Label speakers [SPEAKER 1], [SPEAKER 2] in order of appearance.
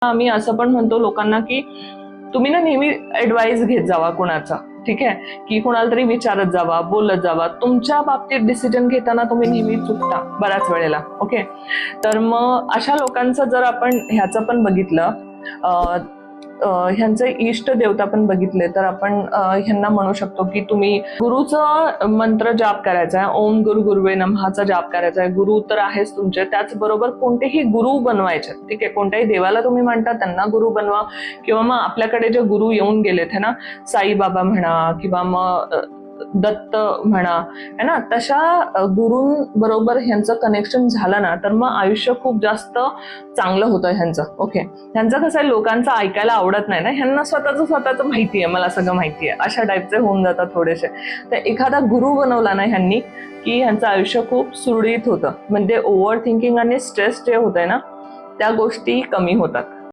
[SPEAKER 1] आम्ही असं पण म्हणतो लोकांना की तुम्ही ना नेहमी ऍडवाइस घेत जावा कुणाचा, ठीक आहे, की कुणाला तरी विचारत जावा, बोलत जावा. तुमच्या बाबतीत डिसिजन घेताना तुम्ही नेहमी चुकता बऱ्याच वेळेला. ओके, तर मग अशा लोकांचं जर आपण ह्याचं पण बघितलं, ह्यांचे इष्ट देवता पण बघितले, तर आपण ह्यांना म्हणू शकतो की तुम्ही गुरुचं मंत्र जाप करायचा आहे, ओम गुरु गुरुवे नमःचा जाप करायचा आहे. गुरु तर आहेच तुमचे, त्याचबरोबर कोणतेही गुरु बनवायचे, ठीक आहे. कोणत्याही देवाला तुम्ही म्हणता त्यांना गुरु बनवा, किंवा मग आपल्याकडे जे गुरु येऊन गेलेत है ना, साईबाबा म्हणा किंवा मग दत्त म्हणा, है ना, तशा गुरूंबरोबर ह्यांचं कनेक्शन झालं ना, तर मग आयुष्य खूप जास्त चांगलं होतं ह्यांचं. ओके, ह्यांचं कसं आहे, लोकांचं ऐकायला आवडत नाही ना, ह्यांना स्वतःचं माहिती आहे, मला सगळं माहिती आहे, अशा टाईपचे होऊन जातात थोडेसे. तर एखादा गुरु बनवला ना ह्यांनी की ह्यांचं आयुष्य खूप सुरळीत होतं. म्हणजे ओव्हर थिंकिंग आणि स्ट्रेस जे होत आहे ना, त्या गोष्टी कमी होतात.